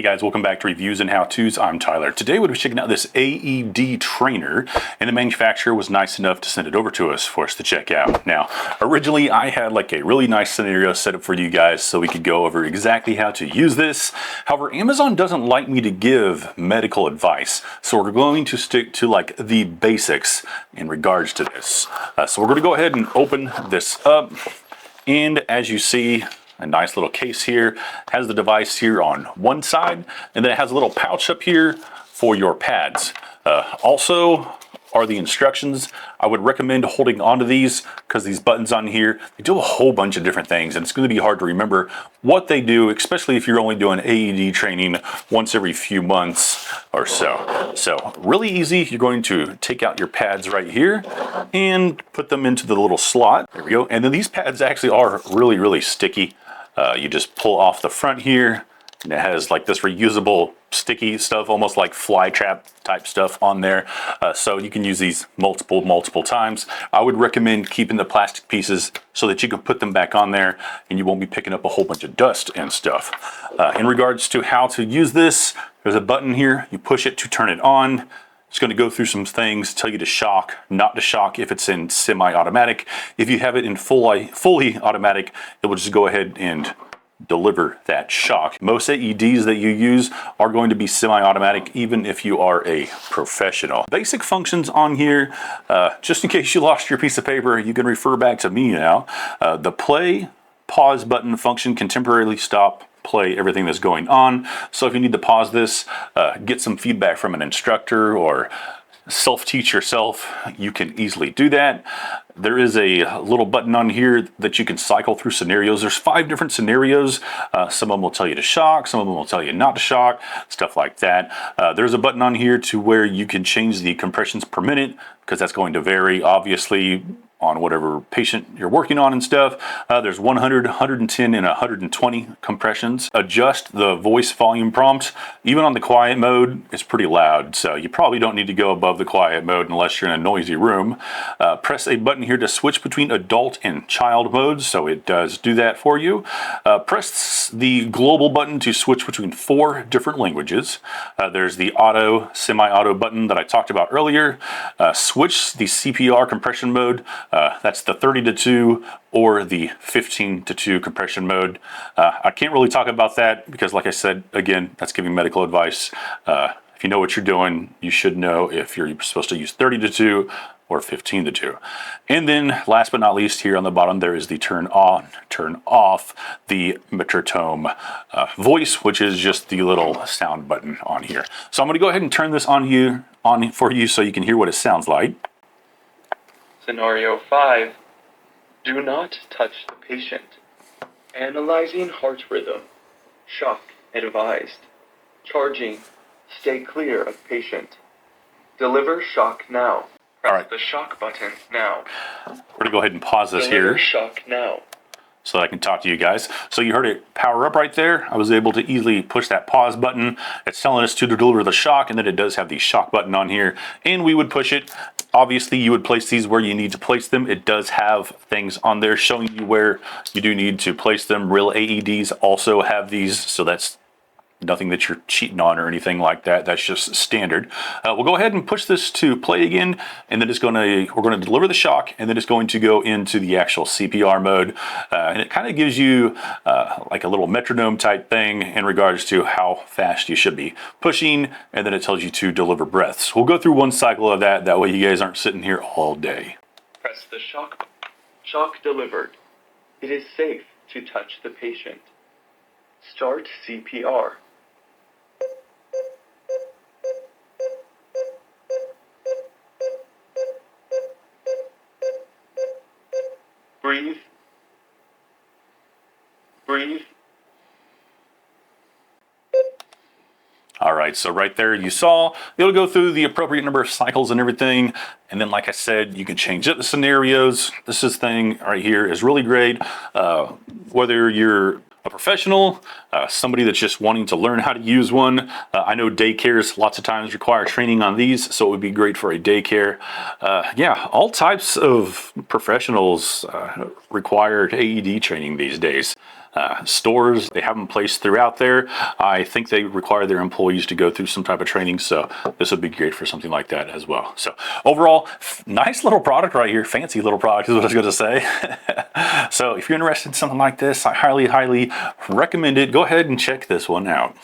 Hey guys, welcome back to Reviews and How-Tos. I'm Tyler. Today we'll be checking out this AED trainer, and the manufacturer was nice enough to send it over to us for us to check out. Now, originally I had like a really nice scenario set up for you guys so we could go over exactly how to use this. However, Amazon doesn't like me to give medical advice, so we're going to stick to like the basics in regards to this. So we're going to go ahead and open this up, and as you see, a nice little case here, has the device here on one side, and then it has a little pouch up here for your pads. Also are the instructions. I would recommend holding onto these because these buttons on here, they do a whole bunch of different things, and it's going to be hard to remember what they do, especially if you're only doing AED training once every few months or so. So really easy. You're going to take out your pads right here and put them into the little slot. There we go. And then these pads actually are really sticky. You just pull off the front here, and it has like this reusable sticky stuff, almost like fly trap type stuff on there. So you can use these multiple times. I would recommend keeping the plastic pieces so that you can put them back on there and you won't be picking up a whole bunch of dust and stuff. In regards to how to use this, there's a button here. You push it to turn it on. It's going to go through some things, tell you to shock, not to shock if it's in semi-automatic. If you have it in fully automatic, it will just go ahead and deliver that shock. Most AEDs that you use are going to be semi-automatic, even if you are a professional. Basic functions on here, just in case you lost your piece of paper, you can refer back to me now. The play, pause button function can temporarily stop, play everything that's going on. So if you need to pause this, get some feedback from an instructor or self-teach yourself, you can easily do that. There is a little button on here that you can cycle through scenarios. There's 5 different scenarios. Some of them will tell you to shock, some of them will tell you not to shock, stuff like that. There's a button on here to where you can change the compressions per minute, because that's going to vary obviously on whatever patient you're working on and stuff. There's 100, 110, and 120 compressions. Adjust the voice volume prompt. Even on the quiet mode, it's pretty loud, so you probably don't need to go above the quiet mode unless you're in a noisy room. Press a button here to switch between adult and child modes, so it does do that for you. Press the global button to switch between 4 different languages. There's the auto, semi-auto button that I talked about earlier. Switch the CPR compression mode. That's the 30-2 or the 15-2 compression mode. I can't really talk about that because, like I said, again, that's giving medical advice. If you know what you're doing, you should know if you're supposed to use 30-2 or 15-2. And then last but not least, here on the bottom, there is the turn on, turn off the metronome voice, which is just the little sound button on here. So I'm going to go ahead and turn this on for you so you can hear what it sounds like. Scenario 5. Do not touch the patient. Analyzing heart rhythm. Shock advised. Charging. Stay clear of patient. Deliver shock now. Press the shock button now. We're going to go ahead and pause this Deliver here shock now. so that I can talk to you guys. So you heard it power up right there. I was able to easily push that pause button. It's telling us to deliver the shock, and then it does have the shock button on here, and we would push it. Obviously, you would place these where you need to place them. It does have things on there showing you where you do need to place them. Real AEDs also have these, so that's nothing that you're cheating on or anything like that. That's just standard. We'll go ahead and push this to play again, and then we're going to deliver the shock, and then it's going to go into the actual CPR mode. And it kind of gives you like a little metronome type thing in regards to how fast you should be pushing, and then it tells you to deliver breaths. We'll go through one cycle of that. That way you guys aren't sitting here all day. Press the shock. Shock delivered. It is safe to touch the patient. Start CPR. Breathe. Breathe. All right, so right there you saw, it'll go through the appropriate number of cycles and everything. And then, like I said, you can change up the scenarios. This thing right here is really great. Whether you're a professional, somebody that's just wanting to learn how to use one. I know daycares lots of times require training on these, so it would be great for a daycare. Yeah, all types of professionals require AED training these days. stores. They have them placed throughout there. I think they require their employees to go through some type of training, so this would be great for something like that as well. So overall, nice little product right here. Fancy little product is what I was going to say. So if you're interested in something like this, I highly recommend it. Go ahead and check this one out.